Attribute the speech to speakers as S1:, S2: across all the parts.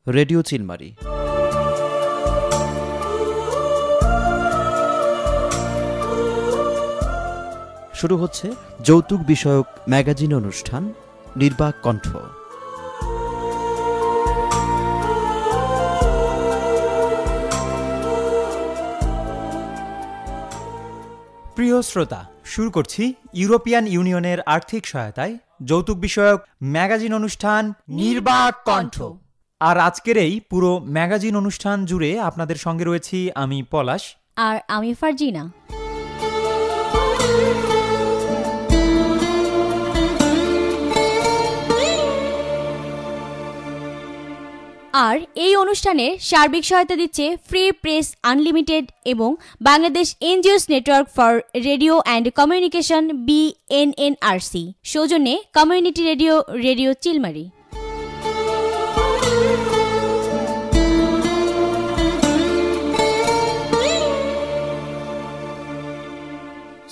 S1: Radio Chilmari. শুরু হচ্ছে যৌতুক বিষয়ক ম্যাগাজিন অনুষ্ঠান নির্বাক কণ্ঠ।
S2: প্রিয় শ্রোতা, শুরু করছি ইউরোপিয়ান ইউনিয়নের আর্থিক সহায়তায় যৌতুক বিষয়ক ম্যাগাজিন অনুষ্ঠান নির্বাক কণ্ঠ। আর আজকের এই পুরো ম্যাগাজিন অনুষ্ঠান জুড়ে আপনাদের সঙ্গে রয়েছি আমি পলাশ
S3: আর আমি ফারজিনা। আর এই অনুষ্ঠানে সার্বিক সহায়তা দিচ্ছে ফ্রি প্রেস আনলিমিটেড এবং Bangladesh NGOs network for radio and communication BNNRC, সৌজন্যে কমিউনিটি রেডিও রেডিও চিলমারি।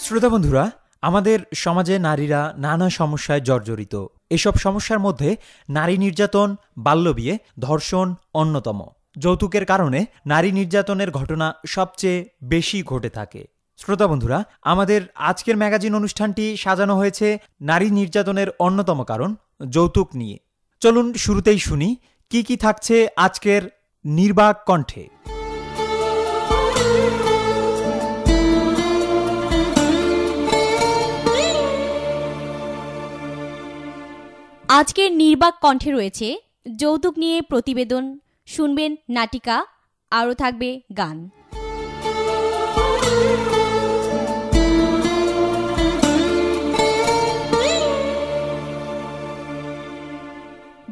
S2: শ্রোতা বন্ধুরা, আমাদের সমাজে নারীরা নানা সমস্যায় জর্জরিত। এসব সমস্যার মধ্যে নারী নির্যাতন, বাল্যবিয়ে, ধর্ষণ অন্যতম। যৌতুকের কারণে নারী নির্যাতনের ঘটনা সবচেয়ে বেশি ঘটে থাকে। শ্রোতা বন্ধুরা, আমাদের আজকের ম্যাগাজিন অনুষ্ঠানটি সাজানো হয়েছে নারী নির্যাতনের অন্যতম কারণ যৌতুক নিয়ে। চলুন শুরুতেই শুনি কি কি থাকছে আজকের নির্বাক কণ্ঠে।
S3: আজকের নির্বাক কণ্ঠে রয়েছে যৌতুক নিয়ে প্রতিবেদন, শুনবেন নাটিকা, আরও থাকবে গান।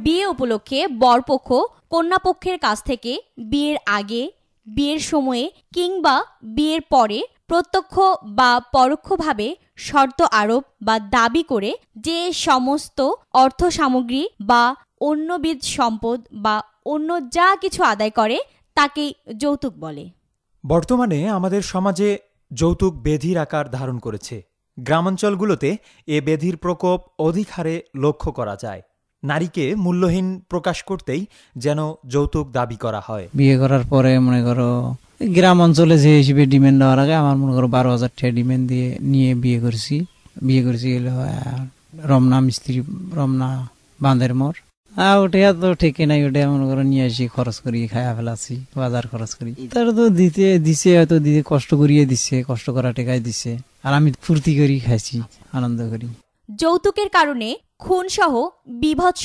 S3: বিয়ে উপলক্ষে বরপক্ষ কন্যাপক্ষের কাছ থেকে বিয়ের আগে, বিয়ের সময়ে কিংবা বিয়ের পরে প্রত্যক্ষ বা পরোক্ষভাবে শর্ত আরোপ বা দাবি করে যে সমস্ত অর্থ সামগ্রী বা অন্যবিধ সম্পদ বা অন্য যা কিছু আদায় করে তাকেই যৌতুক বলে।
S2: বর্তমানে আমাদের সমাজে যৌতুক বেধির আকার ধারণ করেছে। গ্রামাঞ্চলগুলোতে এ বেধির প্রকোপ অধিক হারে লক্ষ্য করা যায়। নারীকে মূল্যহীন প্রকাশ করতেই যেন যৌতুক দাবি করা হয়।
S4: বিয়ে করার পরে মনে করো গ্রাম অঞ্চলে যে হিসেবে ডিমান্ড দেওয়ার আগে আমার মনে করো 12,000 টাকা ডিমান্ড দিয়ে নিয়ে বিয়ে করছি এলো রমনা মিস্ত্রি, রমনা বাঁধের মোড়। ওটা তো ঠিকই নাই, ওটা মনে করো নিয়ে আসি, খরচ করি, খায়া ফেলাছি, বাজার খরচ করি। তারা তো দিছে হয়তো দিতে কষ্ট করিয়ে দিচ্ছে, কষ্ট করা টেকাই দিচ্ছে, আর আমি ফুর্তি করি খাইছি, আনন্দ করি।
S3: যৌতুকের কারণে খুনসহ বীভৎস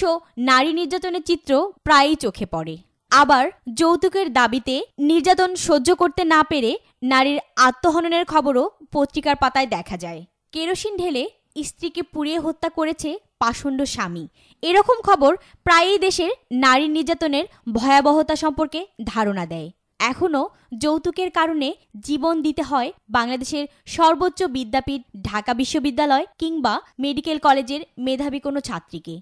S3: নারী নির্যাতনের চিত্র প্রায়ই চোখে পড়ে। আবার যৌতুকের দাবিতে নির্যাতন সহ্য করতে না পেরে নারীর আত্মহননের খবরও পত্রিকার পাতায় দেখা যায়। কেরোসিন ঢেলে স্ত্রীকে পুড়িয়ে হত্যা করেছে পাষণ্ড স্বামী, এরকম খবর প্রায়ই দেশের নারী নির্যাতনের ভয়াবহতা সম্পর্কে ধারণা দেয়। এখনও যৌতুকের কারণে জীবন দিতে হয় বাংলাদেশের সর্বোচ্চ বিদ্যাপীঠ ঢাকা বিশ্ববিদ্যালয় কিংবা মেডিকেল কলেজের মেধাবী কোনো ছাত্রীকে।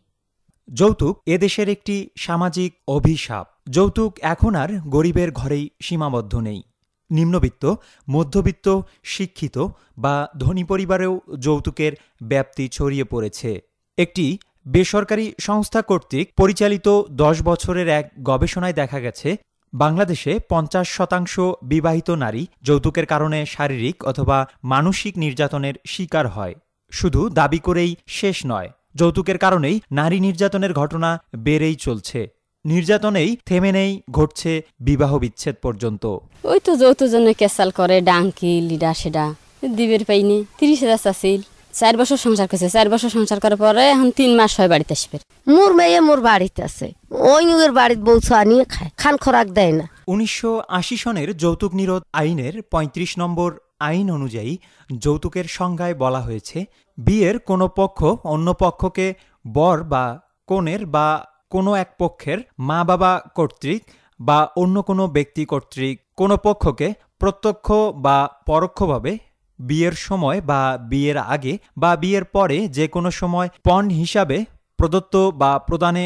S2: যৌতুক এদেশের একটি সামাজিক অভিশাপ। যৌতুক এখন আর গরিবের ঘরেই সীমাবদ্ধ নেই। নিম্নবিত্ত, মধ্যবিত্ত, শিক্ষিত বা ধনী পরিবারেও যৌতুকের ব্যাপ্তি ছড়িয়ে পড়েছে। একটি বেসরকারি সংস্থা কর্তৃক পরিচালিত 10 বছরের এক গবেষণায় দেখা গেছে বাংলাদেশে 50% বিবাহিত নারী যৌতুকের কারণে শারীরিক অথবা মানসিক নির্যাতনের শিকার হয়। শুধু দাবি করেই শেষ নয়, যৌতুকের কারণেই নারী নির্যাতনের ঘটনা বেড়েই চলছে। নির্যাতনেই থেমে নেই, ঘটছে বিবাহ বিচ্ছেদ পর্যন্ত।
S5: ওই তো যৌতুক জন্য কেসাল করে, ডাঙ্কি লিডা সেডা দিবের পাইনি। 30,000 চাইছিল, 4 বছর সংসার করছে। 4 বছর সংসার করার পরে এখন 3 মাস হয় বাড়িতে আসবে।
S6: মোর মেয়ে মোর বাড়িতে আছে, ওই নুয়ের বাড়িতে বউ আনিয়ে খায়, খান খোরাক দেয় না।
S2: 1980 সনের যৌতুক নিরোধ আইনের 35 নম্বর আইন অনুযায়ী যৌতুকের সংজ্ঞায় বলা হয়েছে, বিয়ের কোনো পক্ষ অন্য পক্ষকে বর বা কনের বা কোনো এক পক্ষের মা বাবা কর্তৃক বা অন্য কোনো ব্যক্তি কর্তৃক কোনো পক্ষকে প্রত্যক্ষ বা পরোক্ষভাবে বিয়ের সময় বা বিয়ের আগে বা বিয়ের পরে যে কোনো সময় পণ হিসাবে প্রদত্ত বা প্রদানে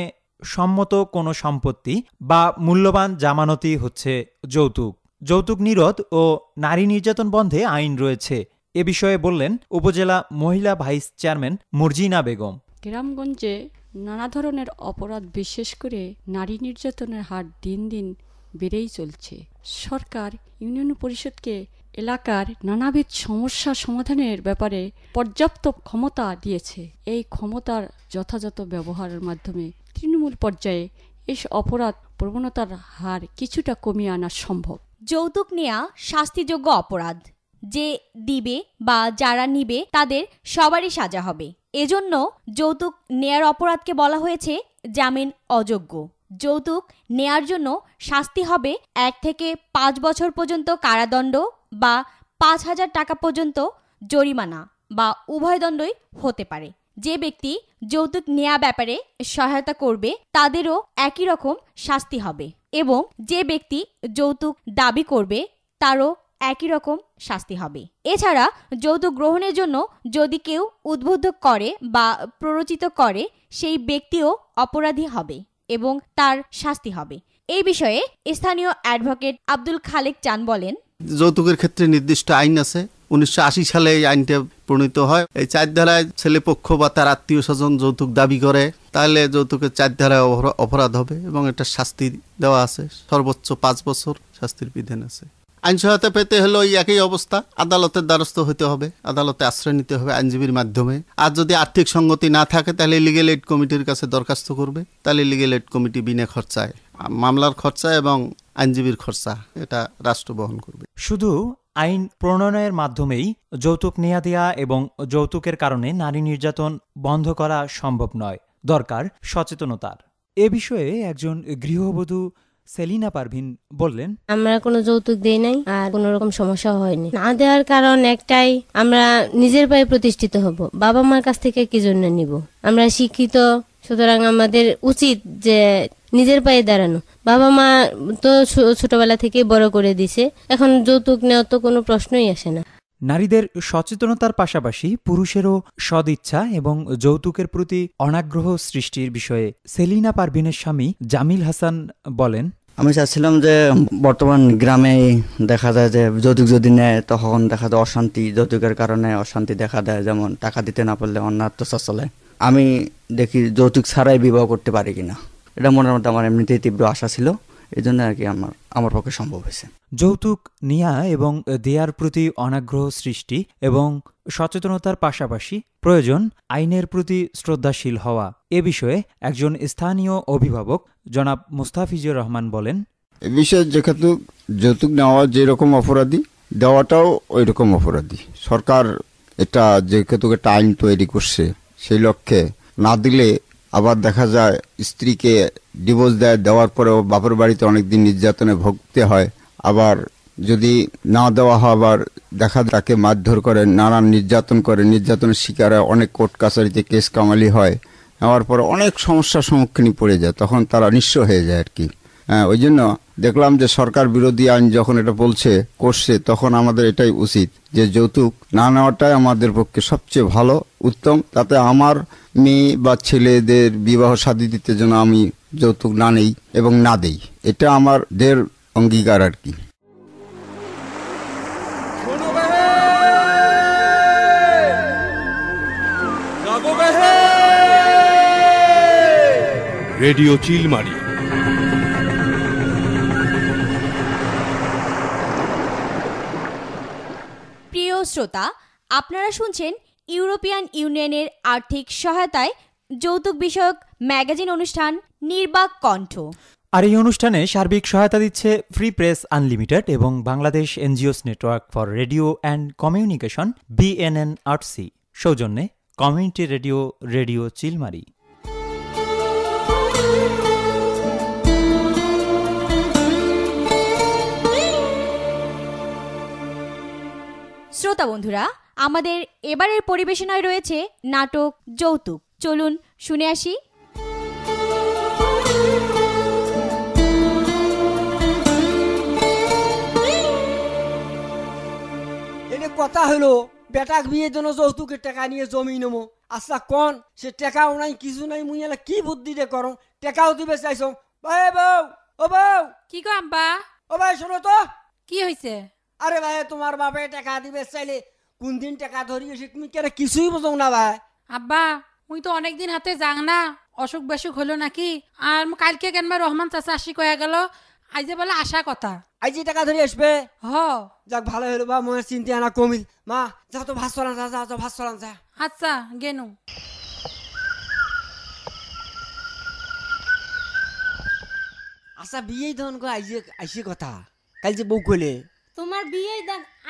S2: সম্মত কোনো সম্পত্তি বা মূল্যবান জামানতই হচ্ছে যৌতুক। যৌতুক নিরোধ ও নারী নির্যাতন বন্ধে আইন রয়েছে। এ বিষয়ে বললেন উপজেলা মহিলা ভাইস চেয়ারম্যান মর্জিনা বেগম।
S5: গ্রামগঞ্জে
S7: নানা ধরনের অপরাধ বিশেষ করে নারী নির্যাতনের হার দিন দিন বেড়েই চলছে। সরকার ইউনিয়ন পরিষদকে এলাকার নানাবিধ সমস্যা সমাধানের ব্যাপারে পর্যাপ্ত ক্ষমতা দিয়েছে। এই ক্ষমতার যথাযথ ব্যবহারের মাধ্যমে তৃণমূল পর্যায়ে এই অপরাধ প্রবণতার হার কিছুটা কমিয়ে আনা সম্ভব।
S3: যৌতুক নেওয়া শাস্তিযোগ্য অপরাধ। যে দিবে বা যারা নিবে তাদের সবারই সাজা হবে। এজন্য যৌতুক নেয়ার অপরাধকে বলা হয়েছে জামিন অযোগ্য। যৌতুক নেয়ার জন্য শাস্তি হবে 1 থেকে 5 বছর পর্যন্ত কারাদণ্ড বা 5,000 টাকা পর্যন্ত জরিমানা বা উভয় দণ্ডই হতে পারে। যে ব্যক্তি যৌতুক নেয়া ব্যাপারে সহায়তা করবে তাদেরও একই রকম শাস্তি হবে এবং যে ব্যক্তি যৌতুক দাবি করবে তারও একই রকম শাস্তি হবে। এছাড়া যৌতুক গ্রহণের জন্য যদি কেউ উদ্বুদ্ধ করে বা প্ররোচিত করে সেই ব্যক্তিও অপরাধী হবে এবং তার শাস্তি হবে। এই বিষয়ে স্থানীয় অ্যাডভোকেট আব্দুল খালেক চান বলেন,
S8: যৌতুকের ক্ষেত্রে নির্দিষ্ট আইন আছে। 1980 সালে এই আইনটা প্রণীত হয়। এই 4 ধারায় ছেলেপক্ষ বা তার আত্মীয় স্বজন যৌতুক দাবি করে তাহলে যৌতুকের 4 ধারায় অপরাধ হবে এবং এটা শাস্তি দেওয়া আছে, সর্বোচ্চ 5 বছর শাস্তির বিধান আছে। আইন সহায়তা পেতে হলে ওই একই অবস্থা, আদালতের দ্বারস্থ হতে হবে, আদালতে আশ্রয় নিতে হবে আইনজীবীর মাধ্যমে। আর যদি আর্থিক সঙ্গতি না থাকে তাহলে লিগ্যাল এইড কমিটির কাছে দরখাস্ত করবে, তাহলে লিগ্যাল এইড কমিটি বিনা খরচায় মামলার খরচা এবং আইনজীবীর খরচা এটা রাষ্ট্র বহন করবে।
S2: শুধু আইন প্রণয়নের মাধ্যমেই যৌতুক নেয়া দেয়া এবং যৌতুকের কারণে নারী নির্যাতন বন্ধ করা সম্ভব নয়, দরকার সচেতনতার। এ বিষয়ে একজন গৃহবধূ সেলিনা পারভিন বললেন,
S6: আমরা কোনো যৌতুক দেই নাই আর কোনো রকম সমস্যা হয়নি। না দেওয়ার কারণ একটাই, আমরা নিজের পায়ে প্রতিষ্ঠিত হব, বাবা মার কাছ থেকে কি জন্য নিব? আমরা শিক্ষিত, সুতরাং আমাদের উচিত যে নিজের পায়ে দাঁড়ানো। বাবা মা তো ছোটবেলা থেকে বড় করে দিছে, এখন যৌতুক নেওয়া তো কোনো প্রশ্নই আসে না।
S2: নারীদের সচেতনতার পাশাপাশি পুরুষেরও সদিচ্ছা এবং যৌতুকের প্রতি অনাগ্রহ সৃষ্টির বিষয়ে সেলিনা পারভিনের স্বামী জামিল হাসান বলেন,
S9: আমি চাচ্ছিলাম যে বর্তমান গ্রামে দেখা যায় যে যৌতুক যদি নেয় তখন দেখা যায় অশান্তি, যৌতুকের কারণে অশান্তি দেখা দেয়, যেমন টাকা দিতে না পারলে অন্য অত্যাচার চলে। আমি দেখি যৌতুক ছাড়াই বিবাহ করতে পারি কিনা, এটা মনের মধ্যে আমার এমনিতেই তীব্র আশা ছিল, এই জন্য আর কি আমার পক্ষে সম্ভব হয়েছে।
S2: যৌতুক নেয়া এবং দেয়ার প্রতি অনাগ্রহ সৃষ্টি এবং সচেতনতার পাশাপাশি প্রয়োজন আইনের প্রতি শ্রদ্ধাশীল হওয়া। এ বিষয়ে একজন স্থানীয় অভিভাবক জনাব মুস্তাফিজুর রহমান বলেন,
S10: এ বিষয়ে যেহেতু যৌতুক নেওয়া যেরকম অপরাধী, দেওয়াটাও ওই রকম অপরাধী। সরকার এটা যেহেতু একটা আইন তৈরি করছে, সেই লক্ষ্যে না দিলে আবার দেখা যায় স্ত্রীকে ডিভোর্স দেওয়ার পরেও বাপের বাড়িতে অনেকদিন নির্যাতনে ভুগতে হয়। আবার যদি না দেওয়া হয় আবার দেখা তাকে মারধর করে, নানান নির্যাতন করে, নির্যাতনের শিকারে অনেক কোর্ট কাছারিতে কেস কামালি হয়, নেওয়ার পরে অনেক সমস্যার সম্মুখীন পড়ে যায়, তখন তারা নিঃস্ব হয়ে যায় আর কি। ওই জন্য দেখলাম যে সরকার বিরোধী আইন যখন এটা করছে তখন আমাদের এটাই উচিত যে যৌতুক না নেওয়াটাই আমাদের পক্ষে সবচেয়ে ভালো, উত্তম। তাতে আমার মেয়ে বা ছেলেদের বিবাহ শাদী দিতে যেন আমি যৌতুক না নেই এবং না দেই, এটা আমাদের অঙ্গীকার আর কি।
S11: রেডিও চিলমারি।
S3: প্রিয় শ্রোতা, আপনারা শুনছেন ইউরোপিয়ান ইউনিয়নের আর্থিক সহায়তায় যৌতুক বিষয়ক ম্যাগাজিন অনুষ্ঠান নির্বাক কণ্ঠ।
S2: আর এই অনুষ্ঠানে সার্বিক সহায়তা দিচ্ছে ফ্রি প্রেস আনলিমিটেড এবং Bangladesh NGOs network for radio and communication BNNRC, সৌজন্যে কমিউনিটি রেডিও রেডিও চিলমারি।
S3: শ্রোতা বন্ধুরা, আমাদের এবারের পরিবেশনায় রয়েছে নাটক যৌতুক। চলুন শুনে আসি।
S12: এটা কথা হলো বেটাক বিয়ের জন্য যৌতুকের টাকা নিয়ে জমি নেবো। আচ্ছা কোন সে টাকাও নাই কিছু নাই, মুই এলা কি বুদ্ধি দে করো, টাকাও দিবে চাইছো। ভাই বউ, ও বউ,
S13: কি গো আব্বা?
S12: ও ভাই শোনো তো,
S13: কি হয়েছে?
S12: আরে ভাই তোমার বাপে টাকা দিবে চাইলে কোন দিন টাকা ধরিয়েছে তুমি কেন কিছুই বোঝো না ভাই।
S13: আব্বা মুই তো অনেকদিন হাতে যাং না,
S11: অসুখ বেসুখ হলো নাকি? আর কালকে কেন রহমান চাচা আসি কয়ে গেল আইজে বলে আসা কথা।
S12: আইজি টাকা ধরে আসবে।
S11: হ
S12: যাক ভালো হলো বা মনের চিন্তা আনা কমিল। মা যাও তো ভাত চলান, যা যাও ভাত চলান যা।
S11: আচ্ছা গেনু।
S12: আচ্ছা বিয়েই ধন গো আইসে কথা কাল যে বউ কইলে
S6: তোমার বিয়ে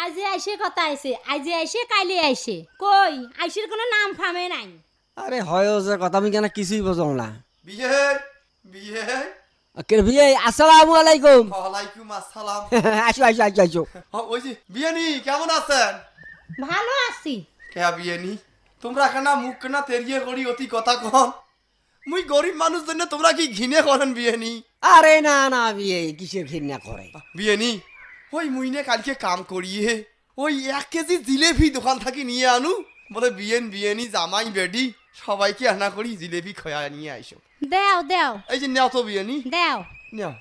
S6: আজে আইসে কথা আইছে, আজে আইসে কাইলে আইসে, কই আইসের কোনো নাম ফামে নাই।
S12: আরে হয় যে কথা আমি কেন কিছুই বোঝাও না।
S13: বিয়ে বিয়ে
S12: কে বিয়ে? আসসালামু আলাইকুম।
S13: ওয়ালাইকুম আসসালাম।
S12: আসো আসো আসো আসো।
S13: ওই যে বিয়ানি কেমন আছেন?
S6: ভালো আছি।
S13: কে বিয়ানি তোমরা কেনা মুখ কেনা তেরিয়ে করি অতি কথা কন? মুই গরিব মানুষ জন্য তোমরা কি ঘিনে করেন বিয়ানি?
S12: আরে না না বিয়ে কিসের ঘৃণা করে
S13: বিয়ানি ওই মুইনে কালকে কাম করিয়ে ওই 1 কেজি জিলেবি দোকান থাকি নিয়ে আনু বলে বিয়ানি জামাই বেডি সবাইকে আনা করি জিলেবি খয়া নিয়ে আইসো।
S6: দেও দেও
S13: এই যে নেও তো বিয়ানি
S6: দেও
S13: নেও।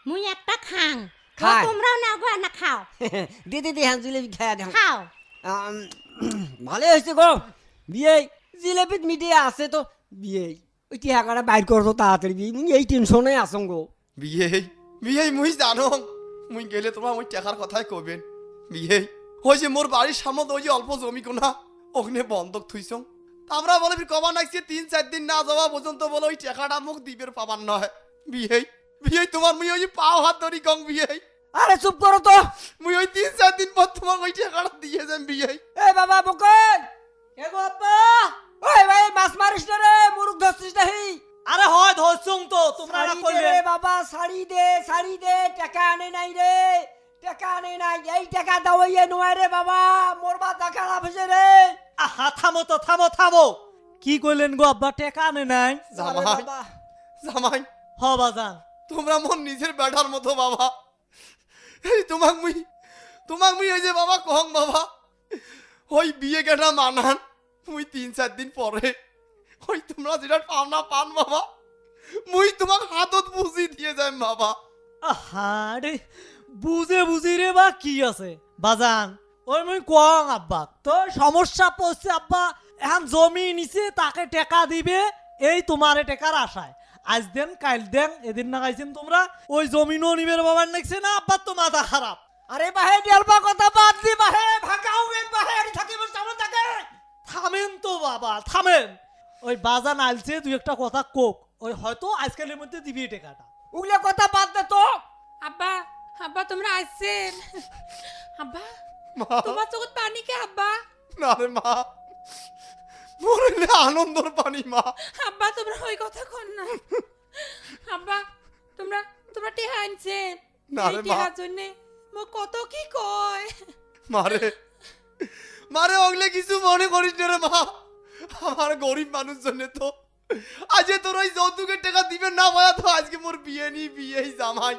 S6: মুই একটা খাং,
S12: খাই।
S6: তোমরাও নাও গো না খাও।
S12: দিদি দি হ্যাঁ জিলেবি খায়া দেখ।
S6: খাও।
S12: ভালো হয়েছে গো বিয়ে জিলেবিত মিডিয়া আছে তো বিয়ে ওই টিহাকাটা বাইর করতো তাড়াতাড়ি বিয়ে মুই এই টেনশনে আসং গো।
S13: বিয়ে মুই জানো মুই গেলে তোমার ওই টাকার কথাই কবেন। বিয়ে ওই যে মোর বাড়ির সামনে ওই যে অল্প জমি কোনা ওখানে বন্ধক থুইছ আমরা বলে কবা নাইছে 3-4 দিন না যাওয়া পর্যন্ত বলে ওই টাকাটা মুখ দিবের পাবার নয়। বিয়ে তোমার মুই ওই পাও হাত ধরি গং বিয়ে।
S12: আরে চুপ করো তো,
S13: মুই ওই 3-4 দিন পর তোমার ওই টাকাটা দিয়ে যাম বিয়ে।
S12: এ বাবা বকন এ গো আব্বা ওই ভাই মাছ মারিস না রে, মুরুখ ধরছিস নাহি?
S2: আরে হয় ধরছুম তো তোমরা না কইলে।
S12: রে বাবা শাড়ি দে টাকা আনে নাই রে, টাকা আনে নাই। এই টাকা দাও এই নয় রে বাবা, মোর মাথা খারাপ হইছে রে।
S2: আহা থামো তো থামো কি কইলেন গো আব্বা? টাকা আনে নাই?
S13: জামাই
S2: হ বাজান
S13: তোমরা মন নিজের বেটার মতো বাবা। এই তোমাক মুই ওই যে বাবা কং বাবা ওই বিয়ে কেটা মানান মুই 3-4 দিন পরে ওই তোমরা যেটা পাওনা পান বাবা মুই তোমাক হাতত বুঝি দিয়ে যাই বাবা।
S2: আহা রে বুঝি রে বা কি আছে বাজান? ওই মুই কং আব্বা তো সমস্যা পড়ছে আব্বা, এখন জমি নিছে তাকে টাকা দিবে এই তোমারে টাকার আশায়। আজ দেন কাল দেন এদিন না গাইছেন তোমরা ওই জমিনও নিবের বাবার নাকছে না আব্বা তো মাথা খারাপ।
S12: আরে বাহে ডিয়ালবা কথা বাদ দি বাহে ভাগাও এ বাহে আড়ি থাকিব সামনে থাকে।
S2: থামেন তো বাবা থামেন, ওই বাজান আলছে দুই একটা কথা কোক, ওই হয়তো আজকালের মধ্যে দিবি টাকাটা।
S12: উগলে কথা বাদ দে তো।
S11: আব্বা আব্বা তোমরা আসছেন? আব্বা তোমার চোখত পানি কে আব্বা?
S13: না রে মা মরলে আনন্দর পানি মা।
S11: আব্বা তোমরা ওই কথা কর না। আব্বা তোমরা টেহা আনছেন?
S13: না রে মা।
S11: টেহার জন্য মো কত কি কয়।
S13: মারে ওগলে কিছু মনে করিস না রে মা, আমার গরিব মানুষ জন্য তো আজ তোর ওই যৌতুকের টাকা দিবে না পায়া তো আজকে মোর বিয়ে জামাই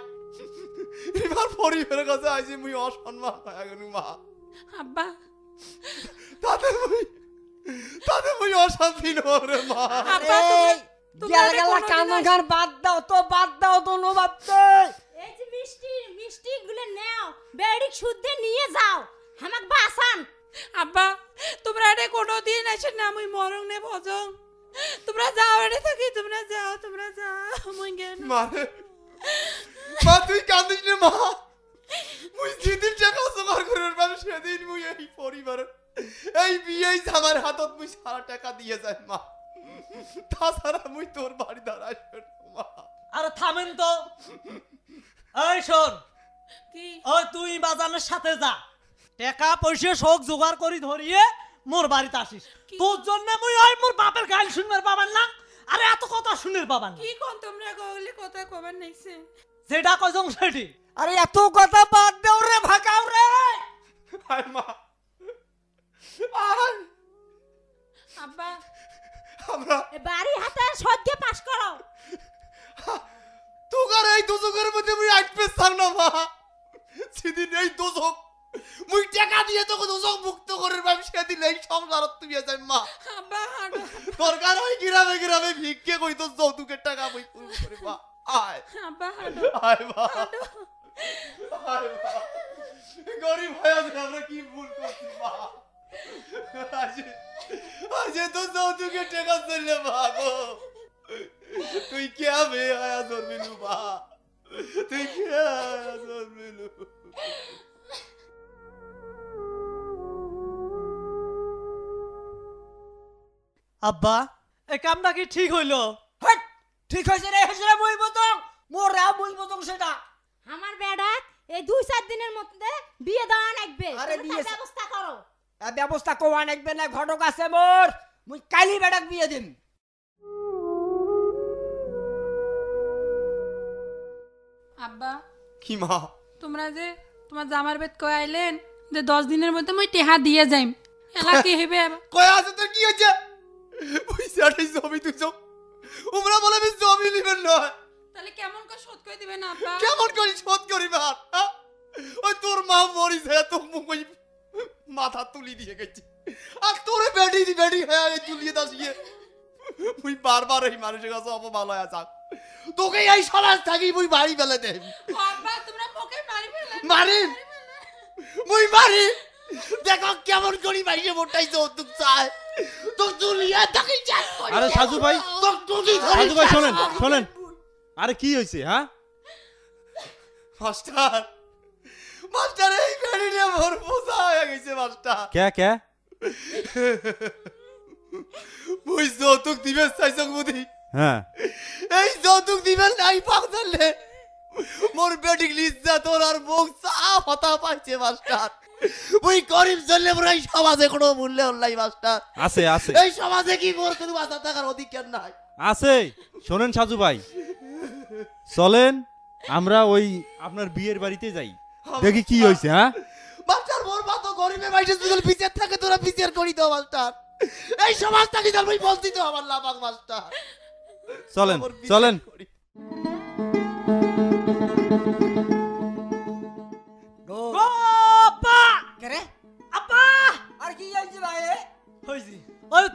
S13: এবার পরিবারের কাছে আজ মুই অসম্মান হয়ে গেল মা।
S11: আব্বা
S13: তাতে মুই অশান্তি নরে মা।
S11: আব্বা
S12: গেলা কান্নাঘর বাদ দাও তো নো বাপতে।
S6: এই যে মিষ্টি গুলো নাও, বেড়ি শুদ্ধে নিয়ে যাও, আমাক বাসান।
S11: আব্বা তোমরা এটা কোনোদিন আসেন না, মুই মরং নে ভজং। তোমরা যাও এটা থাকি, তোমরা যাও মুই গেন।
S13: মা তুই কাঁদিস না মা, মুই যেদিন টাকা জোগাড় করে পাবো সেদিন মুই এই পরিবার এই বিয়ে আমার হাতত মুই সারা টাকা দিয়ে যাই মা, তাছাড়া মুই তোর বাড়ি দাঁড়াই মা।
S2: আরে থামেন তো, এই শোন ওই তুই বাজানের সাথে যা, টাকা পয়সা শোক জোগাড় করি ধরিয়ে মোর বাড়িতে আসিস। তোর জন্য মুই ওই মোর বাপের গাল শুনবার পাবেন না, আরে এত কথা শুনের পাবেন না।
S11: কি কোন তোমরা কইলে কথা কবার নাইছে?
S2: যেটা কইছং সেটি।
S12: আরে এত কথা বাদ দাও রে, ভাগাও রে।
S13: আয় মা
S11: আব্বা
S13: আমরা
S6: বাড়ি হাতে সজ্ঞে পাস করো।
S13: তোকার এই দোজকের মধ্যে মুই আটপে চাও না মা, সেদিন এই দোজক মুই টাকা দিয়ে তোকে দোজক মুক্ত করে ভাবি সেদিন এই সংসারত তুমি যাই মা।
S11: আব্বা
S13: দরকার ওই গ্রামে ভিক্ষে কই তো যৌতুকের টাকা মুই পুরো করে মা। আয়
S11: আব্বা
S13: আয় মা আয় মা, গরিব হয়ে আমরা কি ভুল করছি মা, আজ তো যৌতুকের টাকা চললে মা গো। তুই কে মেয়ে আয়া জন্মিলু বা, তুই কে আয়া জন্মিলু।
S14: আব্বা এই কামটা কি ঠিক হইলো?
S12: হেট, ঠিক হয়েছে রে, হয়েছে রে, মুই বতং মোরা মুই বতং সেটা।
S15: আমার বেড়া এই 2-4 দিনের মধ্যে বিয়ে দেওয়া লাগবে।
S12: আরে
S15: তুমি
S12: বিয়ে
S15: তার ব্যবস্থা করো।
S12: ব্যবস্থা কোয়া নাকবে না, ঘটক আছে মোর, মুই কালি বেড়াক বিয়ে দিম।
S11: আব্বা
S13: কি মা?
S11: তোমরা যে তোমার জামার বেদ কয় আইলেন যে 10 দিনের মধ্যে মই টেহা দিয়ে যাইম, এলা কি হইবে?
S13: কয় আছে তোর কি হচ্ছে? পয়সাটাই জমি তুই উমরা বলে আমি জমি নিবেন নয়,
S11: তাহলে কেমন করে শোধ করে দিবেন আব্বা?
S13: কেমন করে শোধ করিবে? আর ওই তোর মা মরিছে তো মুই মাথা তুলি দিয়ে গেছি, আর তোরে বেডি হ্যাঁ তুলিয়ে দাসিয়ে মুই বারবার এই মানুষের কাছে অপমান হয়ে যাক, তোকে এই সমাজ থাকি মুই বাড়ি ফেলে দে।
S11: আব্বা তোমরা মোকে মারি ফেলে
S13: মারি মুই মারি, দেখো কেমন করি ভাইকে মোটাই যৌতুক চায়, তো তুলিয়ে তাকে যাক।
S16: আরে সাজু ভাই,
S13: তো তুলি
S16: সাজু ভাই শোনেন শোনেন, আরে কি হয়েছে? হ্যাঁ
S13: মাস্টার, মাস্টার এই বেড়ি নিয়ে ভোর বোঝা হয়ে গেছে মাস্টার।
S16: কে কে
S13: মুই যৌতুক দিবে চাইছ বুঝি,
S16: হ্যাঁ
S13: এই যৌতুক দিবেন নাই পাগলে মোর বেডি লিজা তোর আর মুখ চা হতা পাইছে মাস্টার। মুই গরিব জন্য মোর এই সমাজে কোনো মূল্য নাই মাস্টার।
S16: আছে আছে,
S13: এই সমাজে কি মোর কোনো বাঁচা থাকার অধিকার নাই?
S16: আছে। শোনেন সাজু ভাই, চলেন আমরা ওই আপনার বিয়ের বাড়িতে যাই, দেখি কি হয়েছে। হ্যাঁ
S13: মাস্টার, মোর মা তো গরিবে বাইরে যদি বিচার থাকে তোরা বিচার করি দাও মাস্টার, এই সমাজ থাকি তার মুই বলতি তো আমার লাভাক মাস্টার।
S16: চলেন চলেন।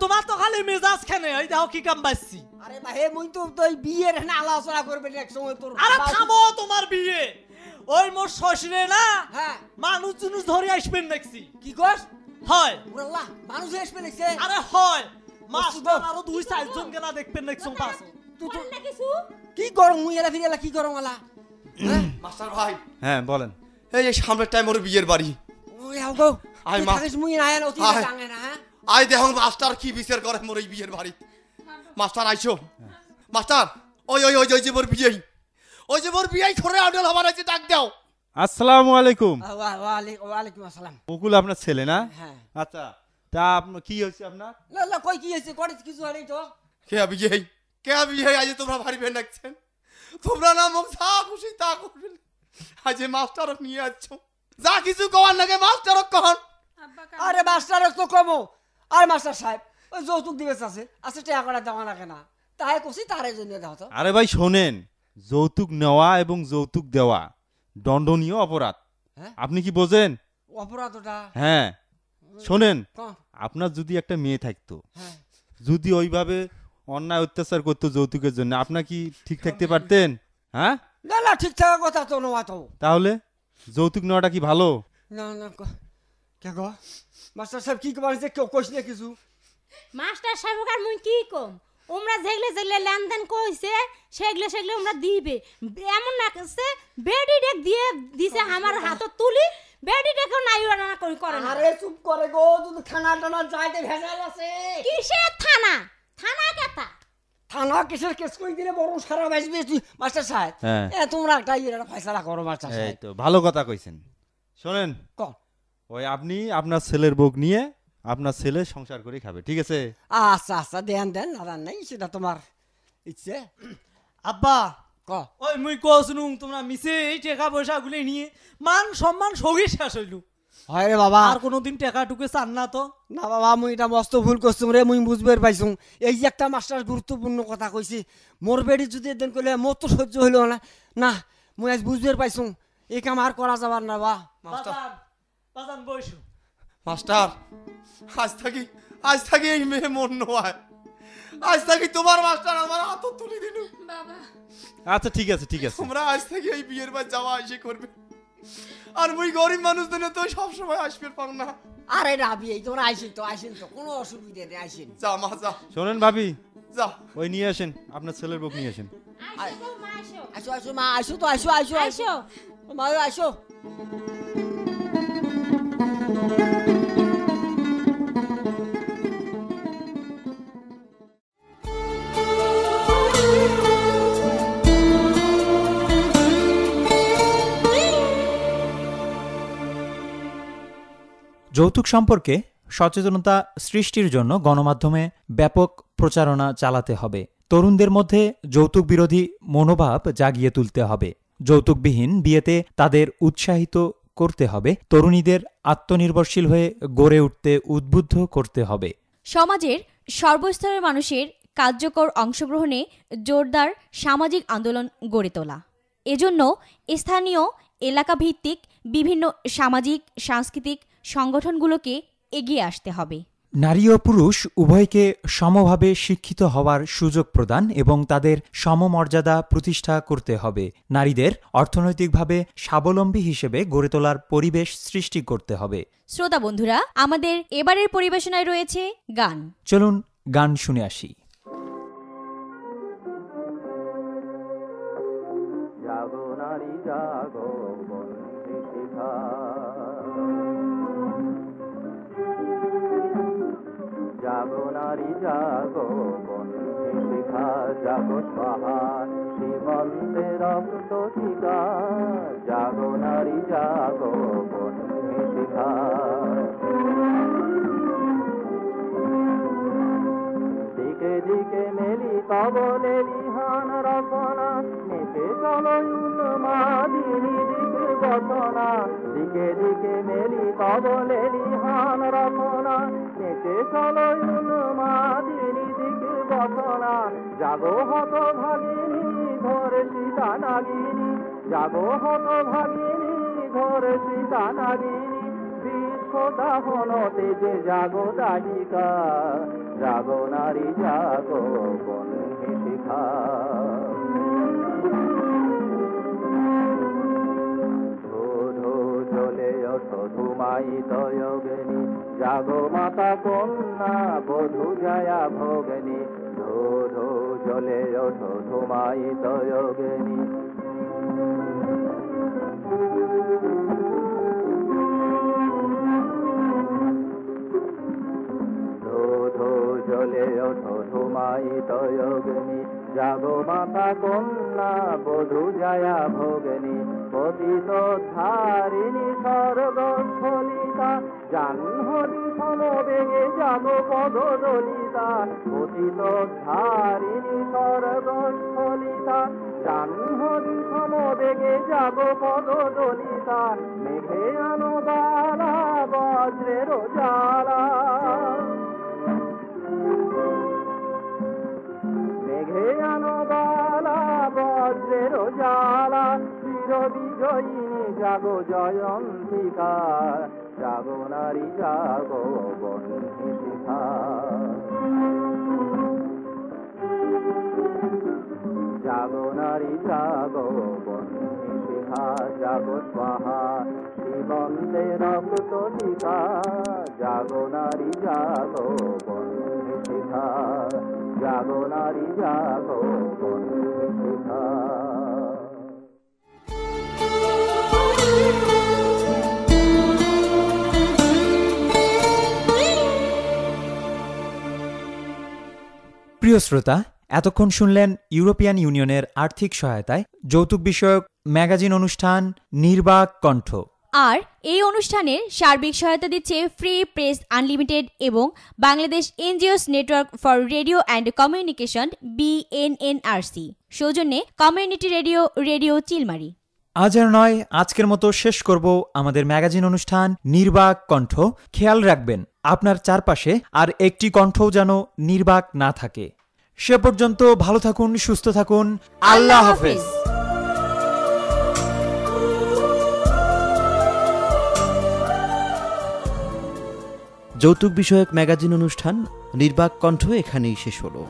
S14: তোমার তো খালি মেজাজ খানে, এই দেখো কি কাম পাচ্ছি।
S12: আরে ভাই মুই তো তুই বিয়ের না আলোচনা করবে এক সময় তোর।
S14: আরে থামো তোমার বিয়ে, ওই মোর শ্বশুরে না
S12: হ্যাঁ
S14: মানুষ জুনুস ধরে আসবেন দেখছি।
S12: কি কস?
S14: হয়
S12: ওরাল্লাহ মানুষ আসবে দেখছে।
S14: আরে হয় মাস্টার আরো 2-4 জন কেনা দেখবেন দেখছো পাস।
S12: তুই তো কিছু কি করম মুই এলা ফিরেলা কি করম আলা?
S13: মাস্টার ভাই
S16: হ্যাঁ বলেন।
S13: এই সামনের টাইম ওর বিয়ের বাড়ি।
S12: ওই আও গো
S13: আই মা,
S12: মুই না আয়া অতি টাঙ্গে না। হ্যাঁ
S13: আই দেখো মাস্টার কি বিচার করে মোর এই বিয়ের বাড়ি। মাস্টার আইছো মাস্টার, ওই ওই ওই যে মোর বিয়ে, ওই যে মোর বিয়ে করে আডল হবার আছে, ডাক দাও।
S16: আসসালামু আলাইকুম।
S12: ওয়ালাইকুম আসসালাম।
S16: মুকুল আপনার ছেলে না?
S12: হ্যাঁ।
S16: আচ্ছা তা আপনার কি হয়েছে আপনার?
S12: না না কই কি হইছে করে কিছু হয়নি তো।
S13: কে বিয়ে কে বিয়ে আজ তোমরা ভারী বেন রাখছেন, তোমরা না মুখ যা খুশি তা করবেন, আজ মাস্টার নিয়ে আসছো, যা কিছু কওয়ার লাগে মাস্টার কখন।
S12: আরে মাস্টার তো কমো, আর মাস্টার সাহেব ওই যৌতুক দিবে আছে টাকা করে দেওয়া লাগে না, তাই কইছি তারে জন্য দাও তো।
S16: আরে ভাই শোনেন, যৌতুক নেওয়া এবং যৌতুক দেওয়া দণ্ডনীয় অপরাধ, আপনি কি বোঝেন?
S12: অপরাধটা
S16: হ্যাঁ শোনেন, আপনার যদি একটা মেয়ে থাকতো, যদি ওইভাবে অন্যায় অত্যাচার করতো যৌতুকের জন্য, আপনার কি ঠিক থাকতে পারতেন? হ্যাঁ
S12: না না ঠিক থাকার কথা তো নয় তো।
S16: তাহলে যৌতুক নেওয়াটা কি ভালো?
S12: না না কে গো মাস্টার সাহেব কি কবার যে কেউ কইছ না কিছু?
S15: মাস্টার সাহেব আর মুই কি কম, ওমরা যেগলে লেনদেন কইছে সেগলে ওমরা দিবে, এমন না করছে বেডি ডেক দিয়ে দিছে আমার হাতে তুলি, বেডি ডেকও নাই না কই করে না।
S12: আরে চুপ করে গো, যদি থানা টানা যাইতে ভেজাল আছে।
S15: কিসের থানা? থানা কথা
S12: থানা কিসের কেস কই দিলে বড় সারা বাজবে তুই মাস্টার সাহেব। এ তোমরা একটা ইয়ের ফয়সালা করো মাস্টার সাহেব।
S16: এই তো ভালো কথা কইছেন। শোনেন ওই আপনি আপনার ছেলের বউক নিয়ে আপনার ছেলে সংসার করে খাবে, ঠিক আছে?
S12: আচ্ছা আচ্ছা দেন দেন, না নাই সেটা তোমার ইচ্ছে।
S14: আব্বা
S12: ক
S14: ওই মুই কইছনু তোমরা মিছে এই টাকা পয়সা গুলো নিয়ে মান সম্মান সগি শেষ হইলু।
S12: হয় রে বাবা,
S14: আর কোনোদিন টাকা টুকে চান না তো?
S12: না বাবা মুই এটা মস্ত ভুল করছুম রে, মুই বুঝবে পাইছুম। এই যে একটা মাস্টার গুরুত্বপূর্ণ কথা কইছি, মোর বেড়ি যদি এদিন কইলে মোর তো সহ্য হইল না। না মুই আজ বুঝবে পাইছুম এই কাম আর করা যাবার না। বা
S14: বাজান বইসু
S13: মাস্টার, আজ থাকি এই মেয়ে মন নয়, আজ থাকি তোমার মাস্টার আমার হাত তুলি দিল বাবা।
S16: আচ্ছা ঠিক আছে ঠিক আছে,
S13: তোমরা আজ থেকে এই বিয়ের বার যাওয়া আসে করবে, আর মুই গরিব মানুষ দিনে তো সব সময় আসবে পাও না।
S12: আরে রাবি এই তোমরা আইসেন তো কোনো অসুবিধা নেই, আইসেন।
S13: যা মা যা।
S16: শোনেন ভাবি,
S13: যাও
S16: ওই নিয়ে আসেন, আপনার ছেলের বউকে নিয়ে আসেন।
S12: আসো আসো মা, আসো তো, আসো আসো আসো মা, আসো।
S2: যৌতুক সম্পর্কে সচেতনতা সৃষ্টির জন্য গণমাধ্যমে ব্যাপক প্রচারণা চালাতে হবে। তরুণদের মধ্যে যৌতুক বিরোধী মনোভাব জাগিয়ে তুলতে হবে। যৌতুকবিহীন বিয়েতে তাদের উৎসাহিত করতে হবে। তরুণীদের আত্মনির্ভরশীল হয়ে গড়ে উঠতে উদ্বুদ্ধ করতে হবে।
S3: সমাজের সর্বস্তরের মানুষের কার্যকর অংশগ্রহণে জোরদার সামাজিক আন্দোলন গড়ে তোলা। এজন্য স্থানীয় এলাকাভিত্তিক বিভিন্ন সামাজিক সাংস্কৃতিক সংগঠনগুলোকে এগিয়ে আসতে হবে।
S2: নারী ও পুরুষ উভয়কে সমভাবে শিক্ষিত হওয়ার সুযোগ প্রদান এবং তাদের সমমর্যাদা প্রতিষ্ঠা করতে হবে। নারীদের অর্থনৈতিকভাবে স্বাবলম্বী হিসেবে গড়ে তোলার পরিবেশ সৃষ্টি করতে হবে।
S3: শ্রোতা বন্ধুরা, আমাদের এবারের পরিবেশনায় রয়েছে গান।
S2: চলুন গান শুনে আসি।
S17: জাগো নারী জাগো বন্দী শিখা, জাগো নারী জাগো বন্দী শিখা, জাগো পাহাড় সীমান্তে রক্ত টিকা, জাগো নারী জাগো বন্দী শিখা। দিকে দিকে মেলি কবলে বিহান রচনা, নেপে চলো উন্মাদিনী দিক বচনা, দিকে দিকে মেলি কবলে বিহান রচনা, নেপে চলো উন্মাদিনী দিক বচনা। জাগো হত ভাগিনী ধরে সীতা নাগিনী, জাগো হত ভাগিনী ধরে সীতা নাগিনী, বিশ্বদাহন তেজে জাগো দাহিকা, জাগো নারী জাগো বন্দী শিখা। ধো ধো জ্বলে ওঠো ধুমায়িত যোগিনী, জাগো মাতা কন্যা বধূ জয়া ভোগিনী, ধো ধো জ্বলে ওঠো ধুমায়িত যোগিনী। জ্বলে ওঠো ধুমায়িত যোগিনী, জাগো মাতা কন্যা বধূ জয়া ভোগিনী, পতিত ধারিণী স্বর্গস্থলিতা, জাহ্নবী সমবেগে জাগো পদদলিতা, পতিত ধারিণী স্বর্গস্থলিতা, জাহ্নবী সমবেগে জাগো পদদলিতা, মেঘে আনো বালা বজ্রের জ্বালা, মেঘে আনো বালা বজ্রের জ্বালা, চির বিজয়িনী জাগো জয়ন্তিকা, জাগো নারী জাগো বন্দী শিখা। জাগো নারী জাগো বন্দী শিখা, জাগো স্বাহা সীমন্তে রক্ত টিকা, জাগো নারী জাগো বন্দী শিখা, জাগো নারী জাগো বন্দী শিখা।
S2: প্রিয় শ্রোতা, এতক্ষণ শুনলেন ইউরোপিয়ান ইউনিয়নের আর্থিক সহায়তায় যৌতুক বিষয়ক ম্যাগাজিন অনুষ্ঠান নির্বাক কণ্ঠ।
S3: আর এই অনুষ্ঠানের সার্বিক সহায়তা দিচ্ছে ফ্রি প্রেস আনলিমিটেড এবং Bangladesh NGOs network for radio and communication BNNRC, সৌজন্যে কমিউনিটি রেডিও রেডিও চিলমারি।
S2: আজ আর নয়, আজকের মতো শেষ করব আমাদের ম্যাগাজিন অনুষ্ঠান নির্বাক কণ্ঠ। খেয়াল রাখবেন আপনার চারপাশে আর একটি কণ্ঠও যেন নির্বাক না থাকে। সে পর্যন্ত ভালো থাকুন, সুস্থ থাকুন। আল্লাহ হাফেজ।
S1: যৌতুক বিষয়ক ম্যাগাজিন অনুষ্ঠান নির্বাক কণ্ঠ এখানেই শেষ হলো।